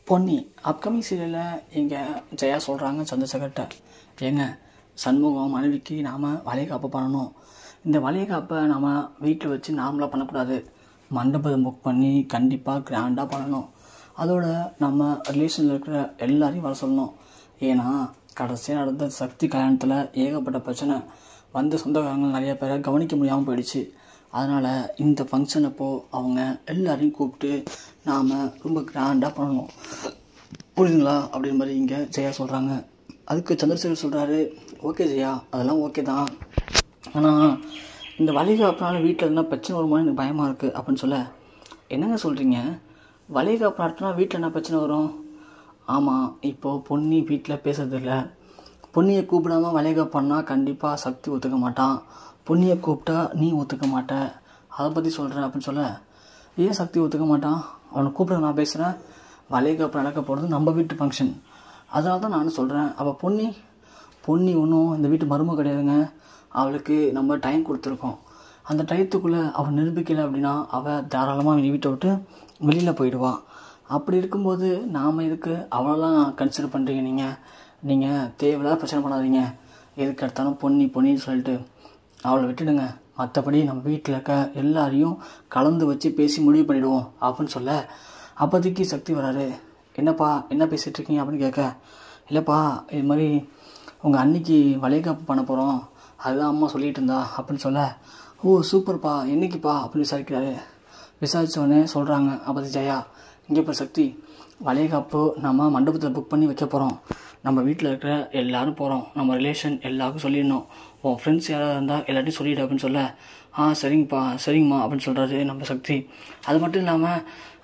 Ponni upcoming சீரியலில் எங்கள் ஜெயா சொல்கிறாங்க சந்திரசேகர்கிட்ட, ஏங்க சண்முகம் மனைவிக்கு நாம் வளைகாப்பு பண்ணணும். இந்த வளைகாப்பை நாம் வீட்டில் வச்சு நார்மலாக பண்ணக்கூடாது, மண்டபத்தை புக் பண்ணி கண்டிப்பாக கிராண்டாக பண்ணணும். அதோட நம்ம ரிலேஷனில் இருக்கிற எல்லாரையும் வர சொல்லணும். ஏன்னா கடைசியாக நடந்த சக்தி கல்யாணத்தில் ஏகப்பட்ட பிரச்சனை வந்து சொந்தக்காரங்கள் நிறைய பேரை கவனிக்க முடியாமல் போயிடுச்சு. அதனால் இந்த ஃபங்க்ஷன் அப்போது அவங்க எல்லாரையும் கூப்பிட்டு நாம் ரொம்ப கிராண்டாக பண்ணணும், புரியுதுங்களா அப்படின்னு மாதிரி இங்கே ஜெயா சொல்கிறாங்க. அதுக்கு சந்திரசேகர் சொல்கிறாரு, ஓகே ஜெயா, அதெல்லாம் ஓகே தான், ஆனால் இந்த வளைகாப்புனால வீட்டில் இருந்தால் பிரச்சனை வருமானு எனக்கு பயமாக இருக்குது அப்படின்னு சொல்ல, என்னங்க சொல்கிறீங்க, வளைகாப்பு நடத்தினா வீட்டில் என்ன பிரச்சனை வரும்? ஆமாம், இப்போது பொன்னி வீட்டில் பேசுறதில்ல, பொன்னியை கூப்பிடாமல் வளைகாப்பு பண்ணால் கண்டிப்பாக சக்தி ஒத்துக்க மாட்டான், பொன்னியை கூப்பிட்டா நீ ஒத்துக்க மாட்ட, அதை பற்றி சொல்கிறேன் அப்படின்னு சொல்ல, ஏன் சக்தி ஒத்துக்க மாட்டான்? அவனை கூப்பிட நான் பேசுகிறேன், வளைகாப்பு நடக்க போகிறது நம்ம வீட்டு ஃபங்க்ஷன், அதனால தான் நான் சொல்கிறேன். அவள் பொன்னி ஒன்றும் இந்த வீட்டு மருமக கிடையாதுங்க, அவளுக்கு நம்ம டைம் கொடுத்துருக்கோம். அந்த டயத்துக்குள்ளே அவள் நிரூபிக்கலை அப்படின்னா அவள் தாராளமாக வீட்டை விட்டு வெளியில் போயிடுவாள். அப்படி இருக்கும்போது நாம் எதுக்கு அவளெல்லாம் கன்சிடர் பண்ணுறீங்க? நீங்கள் தேவையில்லாத பிரச்சனை பண்ணாதீங்க, எதுக்கு எடுத்தாலும் பொன்னின்னு சொல்லிட்டு அவளை விட்டுடுங்க, மற்றபடி நம்ம வீட்டில் இருக்க எல்லாரையும் கலந்து வச்சு பேசி முடிவு பண்ணிவிடுவோம் அப்படின்னு சொல்ல, அப்போதைக்கு சக்தி வராரு. என்னப்பா என்ன பேசிகிட்டு இருக்கீங்க அப்படின்னு கேட்க, இல்லைப்பா இது மாதிரி உங்கள் அன்னைக்கு வளைகாப்பு பண்ண போகிறோம், அதுதான் அம்மா சொல்லிகிட்டு இருந்தா அப்படின்னு சொல்ல, ஓ சூப்பர்ப்பா, என்னைக்குப்பா அப்படின்னு விசாரிக்கிறாரு. விசாரித்தவொடனே சொல்கிறாங்க, அப்போது ஜெயா, இங்கே இப்போ சக்தி, வளைகாப்பு நம்ம மண்டபத்தில் புக் பண்ணி வைக்க போகிறோம், நம்ம வீட்டில் இருக்கிற எல்லோரும் போகிறோம், நம்ம ரிலேஷன் எல்லாருக்கும் சொல்லிடணும், உன் ஃப்ரெண்ட்ஸ் யாராவது இருந்தால் எல்லாத்தையும் சொல்லிவிடு அப்படின்னு சொல்ல, சரிங்கம்மா அப்படின்னு சொல்கிறாரு நம்ம சக்தி. அது மட்டும் இல்லாமல்,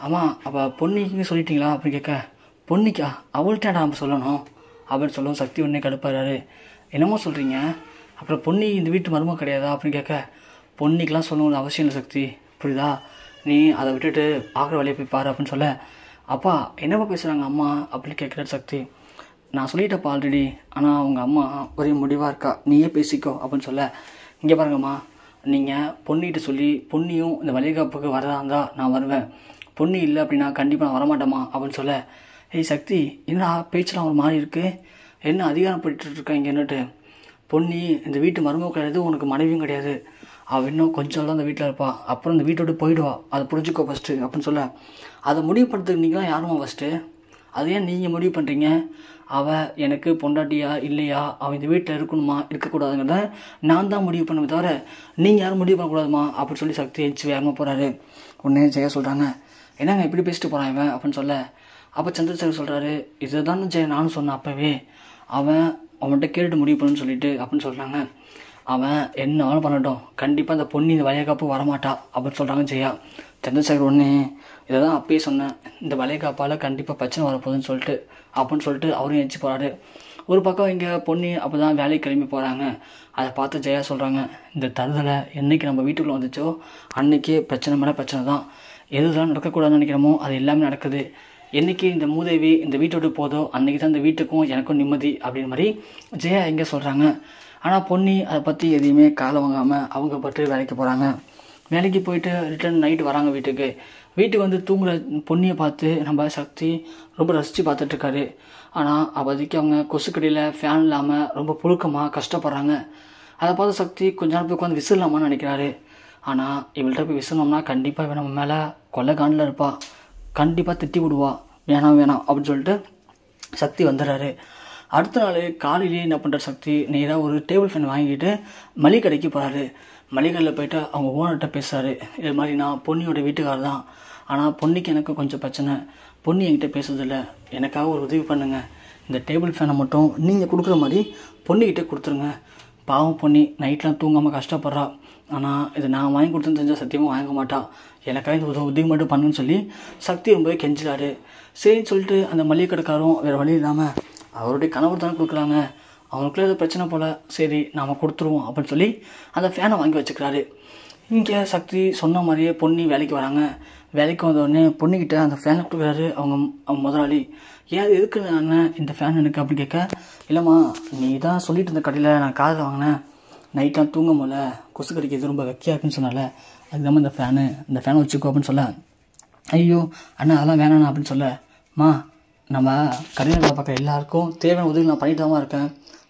ஆமாம் அப்போ பொன்னிக்கு சொல்லிட்டீங்களா அப்படின்னு கேட்க, பொன்னிக்கா, அவள்கிட்ட நம்ம சொல்லணும் அப்படின்னு சொல்லவும் சக்தி உடனே கடுப்பாரு. என்னமோ சொல்கிறீங்க, அப்புறம் பொன்னி இந்த வீட்டு மருமக கிடையாதா அப்படின்னு கேட்க, பொன்னிக்கெலாம் சொல்லணும்னு அவசியம் இல்லை சக்தி, புரியுதா, நீ அதை விட்டுட்டு பார்க்குற வேலையை போய் பாரு அப்படின்னு சொல்ல, அப்பா என்னப்பா பேசுகிறாங்க அம்மா அப்படின்னு கேட்குறாரு சக்தி. நான் சொல்லிட்டப்பா ஆல்ரெடி, ஆனால் அவங்க அம்மா ஒரே முடிவாக இருக்கா, நீயே பேசிக்கோ அப்படின்னு சொல்ல, இங்கே பாருங்கம்மா, நீங்கள் பொன்னிகிட்ட சொல்லி பொன்னியும் இந்த வளைகாப்புக்கு வரதா இருந்தால் நான் வருவேன், பொன்னி இல்லை அப்படின்னா கண்டிப்பாக நான் வரமாட்டேம்மா அப்படின்னு சொல்ல, ஏய் சக்தி என்னடா பேச்செலாம் ஒரு மாதிரி இருக்குது, என்ன அதிகாரம் போயிட்டுருக்கா இங்கன்னுட்டு, பொன்னி இந்த வீட்டு மருமக கிடையாது, உனக்கு மனைவியும் கிடையாது, அவள் இன்னும் கொஞ்சம் தான் இந்த வீட்டில் இருப்பாள், அப்புறம் இந்த வீட்டை விட்டு போயிடுவா, அதை புரிஞ்சுக்கோ ஃபஸ்ட்டு அப்படின்னு சொல்ல, அதை முடிவு பண்ணுறதுக்கு நீங்களாம் யாருமா ஃபஸ்ட்டு, அது ஏன் நீங்கள் முடிவு பண்ணுறீங்க, அவள் எனக்கு பொண்டாட்டியா இல்லையா, அவள் இந்த வீட்டில் இருக்கணுமா இருக்கக்கூடாதுங்கிறத நான் தான் முடிவு பண்ணுவேன் தவிர நீங்கள் யாரும் முடிவு பண்ணக்கூடாதுமா அப்படின்னு சொல்லி சக்தி எச்சு வேகமாக போகிறாரு. உடனே ஜெயா சொல்கிறாங்க, என்னங்க இப்படி பேசிட்டு போகிறான் இவன் அப்படின்னு சொல்ல, அப்போ சந்திரசேகர் சொல்கிறாரு, இதை தான் ஜெயா நானும் சொன்னேன் அப்போவே, அவன்கிட்ட கேட்டுட்டு முடிவு பண்ணுன்னு சொல்லிட்டு அப்படின்னு சொல்கிறாங்க. அவன் என்ன வேணும் பண்ணட்டும், கண்டிப்பாக அந்த பொன்னி இந்த வளைகாப்பு வரமாட்டா அப்படின்னு சொல்கிறாங்க ஜெயா. சந்திரசேகர் ஒன்று இதை தான் அப்பயே சொன்னேன், இந்த வளைகாப்பால் கண்டிப்பாக பிரச்சனை வரப்போகுதுன்னு சொல்லிட்டு அப்படின்னு சொல்லிட்டு அவரும் எச்சு போகிறாரு. ஒரு பக்கம் இங்கே பொன்னி அப்போ தான் வேலைக்கு கிளம்பி போகிறாங்க. அதை பார்த்து ஜெயா சொல்கிறாங்க, இந்த தருதலை என்றைக்கு நம்ம வீட்டுக்குள்ளே வந்துச்சோ அன்றைக்கே பிரச்சனை மேலே பிரச்சனை தான், எதுதான் நடக்கக்கூடாதுன்னு நினைக்கிறோமோ அது எல்லாமே நடக்குது, என்றைக்கு இந்த மூதேவி இந்த வீட்டை விட்டு போதோ அன்றைக்கி தான் இந்த வீட்டுக்கும் எனக்கும் நிம்மதி அப்படின்னு மாதிரி ஜெயா எங்கே சொல்கிறாங்க. ஆனால் பொன்னி அதை பற்றி எதையுமே காலை வாங்காமல் அவங்க பட்டு வேலைக்கு போகிறாங்க. வேலைக்கு போயிட்டு ரிட்டர்ன் நைட்டு வராங்க வீட்டுக்கு வந்து தூங்குற பொன்னியை பார்த்து நம்ம சக்தி ரொம்ப ரசித்து பார்த்துட்ருக்காரு. ஆனால் அப்போதைக்கு அவங்க கொசுக்கடியில் ஃபேன் இல்லாமல் ரொம்ப புழுக்கமாக கஷ்டப்படுறாங்க. அதை பார்த்து சக்தி கொஞ்ச நேரம் போய் உட்காந்து விசிலாமான்னு நினைக்கிறாரு. ஆனால் இவள்கிட்ட போய் விசிலோம்னா கண்டிப்பாக இவன் நம்ம மேலே கொள்ளை காண்டில் இருப்பாள், கண்டிப்பாக திட்டி விடுவா, வேணாம் அப்படின்னு சொல்லிட்டு சக்தி வந்துடுறாரு. அடுத்த நாள் காலையிலேயே என்ன பண்ணுற சக்தி நேராக ஒரு டேபிள் ஃபேன் வாங்கிட்டு மளிகை கடைக்கு போகிறாரு. மளிகை கடையில் போய்ட்டு அவங்க ஓனர்கிட்ட பேசுகிறாரு, இது மாதிரி நான் பொன்னியோட வீட்டுக்காரர் தான், ஆனால் பொன்னிக்கு எனக்கு கொஞ்சம் பிரச்சனை, பொன்னி என்கிட்ட பேசுறதில்ல, எனக்காக ஒரு உதவி பண்ணுங்கள், இந்த டேபிள் ஃபேனை மட்டும் நீங்கள் கொடுக்குற மாதிரி பொன்னிக்கிட்டே கொடுத்துருங்க, பாவம் பொன்னி நைட்லாம் தூங்காமல் கஷ்டப்படுறா, ஆனால் இது நான் வாங்கி கொடுத்துன்னு தெரிஞ்சால் சத்தியமாக வாங்க மாட்டா, எனக்காக இந்த உதவி மட்டும் பண்ணுன்னு சொல்லி சக்தி ரொம்பவே கெஞ்சிலாரு. சரின்னு சொல்லிட்டு அந்த மளிகை கடைக்காரும் வேறு வழி இல்லாமல் அவருடைய கணவர் தானே கொடுக்குறாங்க, அவங்களுக்குள்ளே ஏதோ பிரச்சனை போல், சரி நாம் கொடுத்துருவோம் அப்படின்னு சொல்லி அந்த ஃபேனை வாங்கி வச்சுக்கிறாரு. இங்கே சக்தி சொன்ன மாதிரியே பொன்னி வேலைக்கு வராங்க. வேலைக்கு வந்தோடனே பொண்ணுக்கிட்ட அந்த ஃபேனை கொடுக்குறாரு அவங்க முதலாளி. ஏன் எதுக்கு நான் இந்த ஃபேன் எனக்கு அப்படின்னு கேட்க, இல்லைம்மா நீ தான் சொல்லிட்டு இருந்த கடையில் நான் காதில் வாங்கினேன், நைட்லாம் தூங்க முடியல, கொசு கடிக்கிறது ரொம்ப வெக்கையாக இருக்குன்னு சொன்னால, அதுக்கு இந்த ஃபேனை வச்சுக்கோ அப்படின்னு சொல்ல, ஐயோ அண்ணா அதெல்லாம் வேணாண்ணா அப்படின்னு சொல்ல, மா நம்ம கடின வேலை பார்க்குற எல்லாருக்கும் தேவையான உதவி நான் பண்ணிட்டு தான் இருக்கேன்.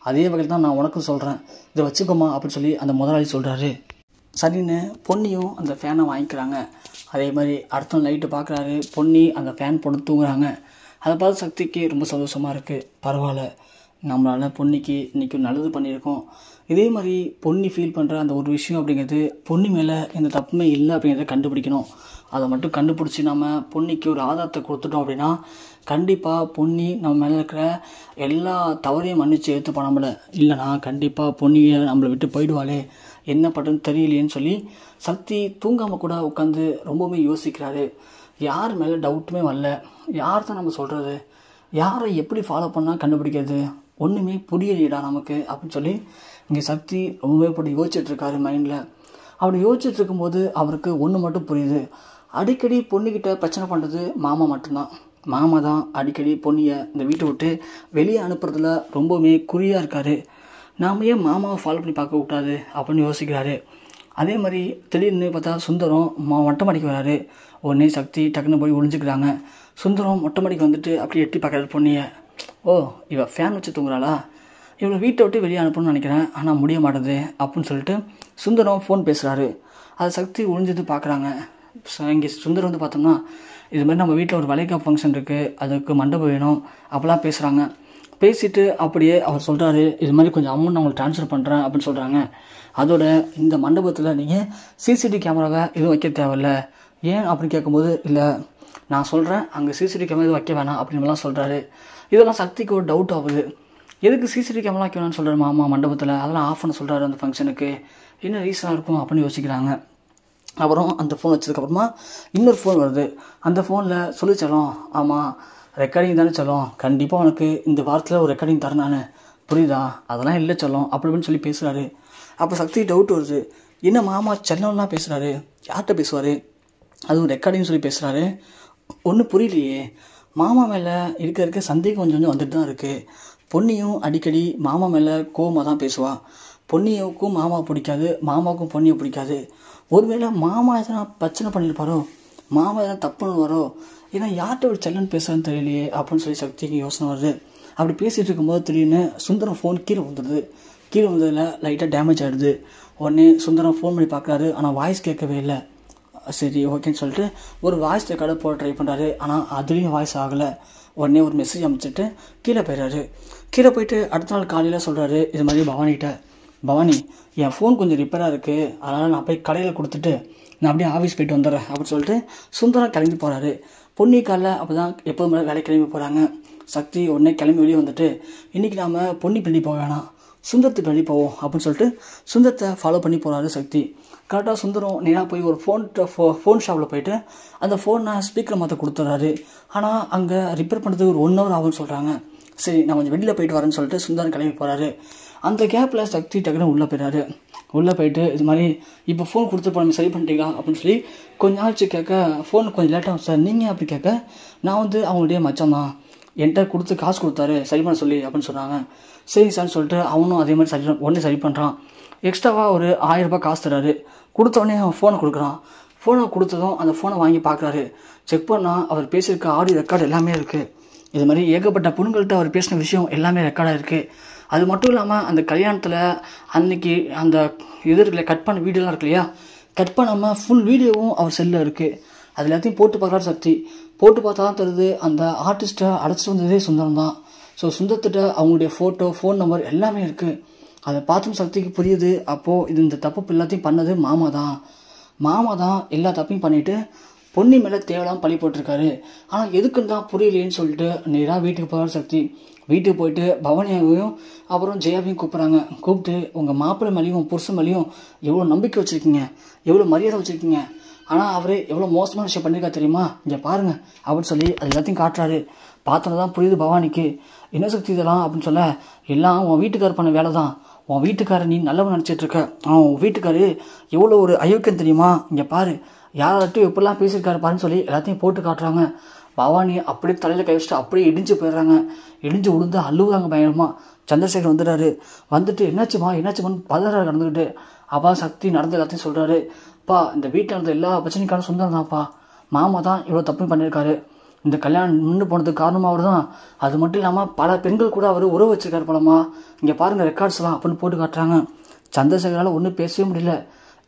அதே வகையில் தான் நான் உனக்கும் சொல்கிறேன், இதை வச்சுக்கோமா அப்படின்னு சொல்லி அந்த முதலாளி சொல்கிறாரு. சரின்னு பொன்னியும் அந்த ஃபேனை வாங்கிக்கிறாங்க. அதே மாதிரி அடுத்த நாள் நைட்டு பார்க்குறாரு, பொன்னி அந்த ஃபேன் போட்டு தூங்குறாங்க. அதை பார்த்து சக்திக்கு ரொம்ப சந்தோஷமாக இருக்குது. பரவாயில்ல, நம்மளால் பொன்னிக்கு இன்றைக்கி நல்லது பண்ணியிருக்கோம். இதே மாதிரி பொன்னி ஃபீல் பண்ணுற அந்த ஒரு விஷயம் அப்படிங்கிறது பொன்னி மேலே எந்த தப்புமே இல்லை அப்படிங்கிறத கண்டுபிடிக்கணும். அதை மட்டும் கண்டுபிடிச்சி நம்ம பொன்னிக்கு ஒரு ஆதாரத்தை கொடுத்துட்டோம் அப்படின்னா கண்டிப்பாக பொன்னி நம்ம மேலே இருக்கிற எல்லா தவறையும் மன்னிச்சு ஏற்று பண்ண இல்லைனா கண்டிப்பாக பொன்னியை நம்மளை விட்டு போயிடுவாளே, என்ன பண்ணுறதுன்னு தெரியலையேன்னு சொல்லி சக்தி தூங்காமல் கூட உட்காந்து ரொம்பவுமே யோசிக்கிறாரு. யார் மேலே டவுட்டுமே வரல. யார் தான் நம்ம சொல்கிறது, யாரை எப்படி ஃபாலோ பண்ணால் கண்டுபிடிக்கிறது, ஒன்றுமே புரியலையடா நமக்கு அப்படின்னு சொல்லி இங்கே சக்தி ரொம்பவே போட்டு யோசிச்சுட்ருக்காரு மைண்டில். அப்படி யோசிச்சுட்டு இருக்கும்போது அவருக்கு ஒன்று மட்டும் புரியுது. அடிக்கடி பொண்ணுக்கிட்ட பிரச்சனை பண்ணுறது மாமா மட்டும்தான். மாமா தான் அடிக்கடி பொண்ணியை இந்த வீட்டை விட்டு வெளியே அனுப்புறதுல ரொம்பவுமே குறியாக இருக்கார். நாம் ஏன் மாமாவை ஃபாலோ பண்ணி பார்க்க கூடாது அப்படின்னு யோசிக்கிறாரு. அதே மாதிரி திடீர்னு பார்த்தா சுந்தரம் மொட்டை மாடிக்கு வராரு. உடனே சக்தி டக்குன்னு போய் ஒழிஞ்சிக்கிறாங்க. சுந்தரம் மொட்டை மாடிக்கு வந்துட்டு அப்படியே எட்டி பார்க்குறாரு பொண்ணியை. ஓ, இவள் ஃபேன் வச்சு தூங்குறாளா, இவளை வீட்டை விட்டு வெளியே அனுப்பணும்னு நினைக்கிறேன், ஆனால் முடிய மாட்டேது அப்படின்னு சொல்லிட்டு சுந்தரம் ஃபோன் பேசுகிறாரு. அதை சக்தி ஒழிஞ்சது பார்க்குறாங்க. இங்கே சுந்தரம் வந்து பார்த்தோம்னா இது மாதிரி நம்ம வீட்டில் ஒரு வளைகாப்பு ஃபங்க்ஷன் இருக்குது, அதுக்கு மண்டபம் வேணும் அப்போலாம் பேசுகிறாங்க. பேசிட்டு அப்படியே அவர் சொல்கிறாரு, இது மாதிரி கொஞ்சம் அமௌண்ட் நான் உங்களுக்கு ட்ரான்ஸ்ஃபர் பண்ணுறேன் அப்படின்னு சொல்கிறாங்க. அதோட இந்த மண்டபத்தில் நீங்கள் சிசிடிவி கேமராவை எதுவும் வைக்க தேவையில்ல. ஏன் அப்படின்னு கேட்கும்போது, இல்லை நான் சொல்கிறேன் அங்கே சிசிடிவி கேமரா எதுவும் வைக்க வேணாம் அப்படின்லாம் சொல்கிறாரு. இதெல்லாம் சக்திக்கு ஒரு டவுட் ஆகுது. எதுக்கு சிசிடிவி கேமரா வைக்க வேணாம்னு சொல்கிறாரு மாமா மண்டபத்தில், அதெல்லாம் ஆஃப் பண்ண சொல்கிறாரு அந்த ஃபங்க்ஷனுக்கு, என்ன ரீசனாக இருக்கும் அப்படின்னு யோசிக்கிறாங்க. அப்புறம் அந்த ஃபோன் வச்சதுக்கப்புறமா இன்னொரு ஃபோன் வருது. அந்த ஃபோனில் சொல்லிச்சலும், ஆமாம் ரெக்கார்டிங் தானே சொல்லும், கண்டிப்பாக உனக்கு இந்த வாரத்தில் ஒரு ரெக்கார்டிங் தரேன் நான், புரியுதா, அதெல்லாம் இல்லை சொல்லும் அப்படின்னு சொல்லி பேசுகிறாரு. அப்போ சக்தி டவுட் வருது, என்ன மாமா செல்லம்லாம் பேசுகிறாரு, யார்கிட்ட பேசுவார், அதுவும் ரெக்கார்டிங் சொல்லி பேசுகிறாரு, ஒன்றும் புரியலையே. மாமா மேலே இருக்க சந்தேகம் கொஞ்சம் கொஞ்சம் வந்துட்டு தான் இருக்குது. பொன்னியும் அடிக்கடி மாமா மேலே கோவமாக தான் பேசுவாள். பொன்னியுக்கும் மாமாவை பிடிக்காது, மாமாவுக்கும் பொன்னியை பிடிக்காது. ஒருவேளை மாமா எதனா பிரச்சனை பண்ணியிருப்பாரோ, மாமா எதனா தப்பு பண்ணுவாரோ, ஏன்னா யார்கிட்ட ஒரு செல்லன்னு பேசுகிறேன்னு தெரியலையே அப்படின்னு சொல்லி சக்திக்கு யோசனை வருது. அப்படி பேசிகிட்டு இருக்கும்போது திடீர்னு சுந்தரம் ஃபோன் கீழே வந்துடுது. கீழே வந்ததில் லைட்டாக டேமேஜ் ஆகிடுது. உடனே சுந்தரம் ஃபோன் பண்ணி பார்க்குறாரு, ஆனால் வாய்ஸ் கேட்கவே இல்லை. சரி ஓகேன்னு சொல்லிட்டு ஒரு வாய்ஸ் ரெக்கார்டை போட ட்ரை பண்ணுறாரு. ஆனால் அதுலேயும் வாய்ஸ் ஆகலை. உடனே ஒரு மெசேஜ் அமைச்சிட்டு கீழே போயிடுறாரு. கீழே போயிட்டு அடுத்த நாள் காலையில் சொல்கிறாரு, இது மாதிரி பவானிகிட்ட, பவானி என் ஃபோன் கொஞ்சம் ரிப்பேராக இருக்குது, அதனால் நான் போய் கடையில் கொடுத்துட்டு நான் அப்படியே ஆஃபீஸ் போயிட்டு வந்துடுறேன் அப்படின்னு சொல்லிட்டு சுந்தரம் கிளம்பி போகிறாரு. பொன்னி காலில் அப்போ தான் எப்போதுமே வேலை கிளம்பி போகிறாங்க. சக்தி உடனே கிளம்பி வெளியே வந்துட்டு, இன்றைக்கி நாம் பொன்னி பிள்ளை போக வேணாம், சுந்தரத்துக்கு பிள்ளை போவோம் அப்படின்னு சொல்லிட்டு சுந்தரத்தை ஃபாலோ பண்ணி போகிறாரு சக்தி. கரெக்டாக சுந்தரம் நேராக போய் ஒரு ஃபோன் ஷாப்பில் போயிட்டு அந்த ஃபோனை ஸ்பீக்கர் மாற்ற கொடுத்துட்றாரு. ஆனால் அங்கே ரிப்பேர் பண்ணுறதுக்கு ஒரு 1 hour ஆகும்னு சொல்கிறாங்க. சரி நான் கொஞ்சம் வெளியில் போயிட்டு வரேன்னு சொல்லிட்டு சுந்தரம் கிளம்பி போகிறாரு. அந்த கேப்பில் சக்தி டக்குன்னு உள்ளே போயிட்டாரு. உள்ளே போயிட்டு இது மாதிரி இப்போ ஃபோன் கொடுத்து போன சரி பண்ணிட்டீங்களா அப்படின்னு சொல்லி கொஞ்ச நாள்ச்சு கேட்க, ஃபோன் கொஞ்சம் லேட்டாகும் சார், நீங்கள் அப்படி கேட்க, நான் வந்து அவங்களுடைய மச்சான் தான், என்கிட்ட கொடுத்து காசு கொடுத்தாரு சரி பண்ண சொல்லி அப்படின்னு சொன்னாங்க. சரி சார்னு சொல்லிட்டு அவனும் அதே மாதிரி உடனே சரி பண்ணுறான். எக்ஸ்ட்ராவாக ஒரு 1000 ரூபாய் காசு தராரு. கொடுத்தவொடனே அவன் ஃபோனை கொடுக்குறான். ஃபோனை கொடுத்ததும் அந்த ஃபோனை வாங்கி பார்க்குறாரு. செக் பண்ணால் அவர் பேசியிருக்க ஆடியோ ரெக்கார்டு எல்லாமே இருக்குது. இது மாதிரி ஏகப்பட்ட பொண்ணுங்கள்கிட்ட அவர் பேசின விஷயம் எல்லாமே ரெக்கார்டாக இருக்குது. அது மட்டும் இல்லாமல் அந்த கல்யாணத்தில் அன்றைக்கி அந்த இது இருக்குல்ல, கட் பண்ண வீடியோலாம் இருக்கு இல்லையா, கட் பண்ணாமல் ஃபுல் வீடியோவும் அவர் செல்லில் இருக்குது. அது எல்லாத்தையும் போட்டு பார்க்குறாரு சக்தி. போட்டு பார்த்தா தான் தெரியுது அந்த ஆர்டிஸ்ட்டை அழைச்சிட்டு வந்ததே சுந்தரம் தான். ஸோ சுந்தரத்திட்ட அவங்களுடைய ஃபோட்டோ, ஃபோன் நம்பர் எல்லாமே இருக்குது. அதை பார்த்தும் சக்திக்கு புரியுது, அப்போது இது இந்த தப்பு எல்லாத்தையும் பண்ணது மாமா தான். மாமா தான் எல்லா தப்பையும் பண்ணிவிட்டு பொன்னி மேலே தேவையில்லாமல் பழி போட்டிருக்காரு. ஆனால் எதுக்குன்னு தான் புரியலேன்னு சொல்லிட்டு நேராக வீட்டுக்கு போகிறார் சக்தி. வீட்டுக்கு போயிட்டு பவானியாவையும் அப்புறம் ஜெயாவையும் கூப்பிட்றாங்க. கூப்பிட்டு உங்கள் மாப்பிள்ளை மேலேயும் உங்கள் புருஷன் மேலேயும் எவ்வளோ நம்பிக்கை வச்சுருக்கீங்க, எவ்வளோ மரியாதை வச்சுருக்கீங்க, ஆனால் அவர் எவ்வளோ மோசமான விஷயம் பண்ணியிருக்கா தெரியுமா, இங்கே பாருங்கள் அப்படின்னு சொல்லி அது எல்லாத்தையும் காட்டுறாரு. பார்த்தோன்னா தான் புரியுது பவானிக்கு, என்ன சக்தி இதெல்லாம் அப்படின்னு சொல்ல, எல்லாம் உன் வீட்டுக்காரர் பண்ண வேலை தான், உன் வீட்டுக்காரர் நீ நல்லவன் நினச்சிட்ருக்க, உன் வீட்டுக்காரு எவ்வளோ ஒரு அயோக்கியம் தெரியுமா, இங்கே பாரு யாராட்டும் எப்படிலாம் பேசியிருக்காரு பாருன்னு சொல்லி எல்லாத்தையும் போட்டு காட்டுறாங்க. பவானி அப்படியே தலையில் கை வச்சுட்டு அப்படியே இடிஞ்சு போயிடுறாங்க. இடிஞ்சு விழுந்து அழுவுறாங்க பயங்கரமாக. சந்திரசேகர் வந்துடுறாரு. வந்துட்டு என்னாச்சுமான்னு பதறாரு நடந்துக்கிட்டு. அப்பா சக்தி நடந்த எல்லாத்தையும் சொல்கிறாரு. பா இந்த வீட்டில் நடந்த எல்லா பிரச்சனைக்கான சுந்தரம் தான்ப்பா, மாமா தான் இவ்வளோ தப்பு பண்ணியிருக்காரு, இந்த கல்யாணம் நின்று போனதுக்கு காரணமாக அவர் தான். அது மட்டும் இல்லாமல் பல பெண்கள் கூட அவர் உறவு வச்சிருக்காரு போலமா. இங்கே பாருங்கள் ரெக்கார்ட்ஸ்லாம் அப்படின்னு போட்டு காட்டுறாங்க. சந்திரசேகரால் ஒன்றும் பேசவே முடியல.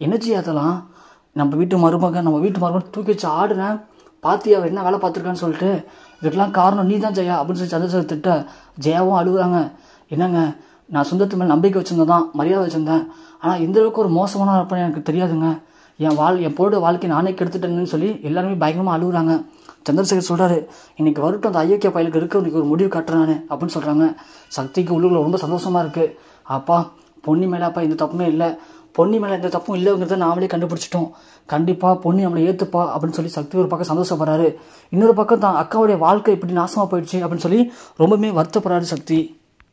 என்னச்சி அதெல்லாம் நம்ம வீட்டு மருமகன் தூக்கி வச்சு ஆடுறேன் பாத்தியா அவர் என்ன வேலை பார்த்துருக்கான்னு சொல்லிட்டு, இதுக்கெல்லாம் காரணம் நீ தான் ஜெயா அப்படின்னு சொல்லி சந்திரசேகர் திட்ட ஜெயாவும் அழுகுறாங்க. என்னங்க நான் சொந்தத்து மேலே நம்பிக்கை வச்சுருந்தேன், மரியாதை வச்சுருந்தேன். ஆனால் இந்த அளவுக்கு ஒரு மோசமான இருப்பேன் எனக்கு தெரியாதுங்க. என் பொருட வாழ்க்கை நானே கெடுத்துட்டேன்னு சொல்லி எல்லாருமே பயங்கரமாக அழுகுறாங்க. சந்திரசேகர் சொல்கிறாரு, இன்னைக்கு வரட்டும் அந்த ஐயோக்கிய பயலுக்கு இருக்க இன்னைக்கு ஒரு முடிவு காட்டுறேன் நான் அப்படின்னு சொல்கிறாங்க. சக்திக்கு உள்ளுக்குள்ள ரொம்ப சந்தோஷமாக இருக்குது. அப்பா பொன்னி மேலே அப்பா இந்த தப்புமே இல்லை, பொன்னி மேலே எந்த தப்பும் இல்லைங்கிறத நாமளே கண்டுபிடிச்சிட்டோம். கண்டிப்பாக பொன்னி நம்மளை ஏற்றுப்பா அப்படின்னு சொல்லி சக்தி ஒரு பக்கம் சந்தோஷப்படுறாரு. இன்னொரு பக்கம் தான் அக்காவுடைய வாழ்க்கை இப்படி நாசமாக போயிடுச்சு அப்படின்னு சொல்லி ரொம்பவுமே வருத்தப்படுறாரு சக்தி.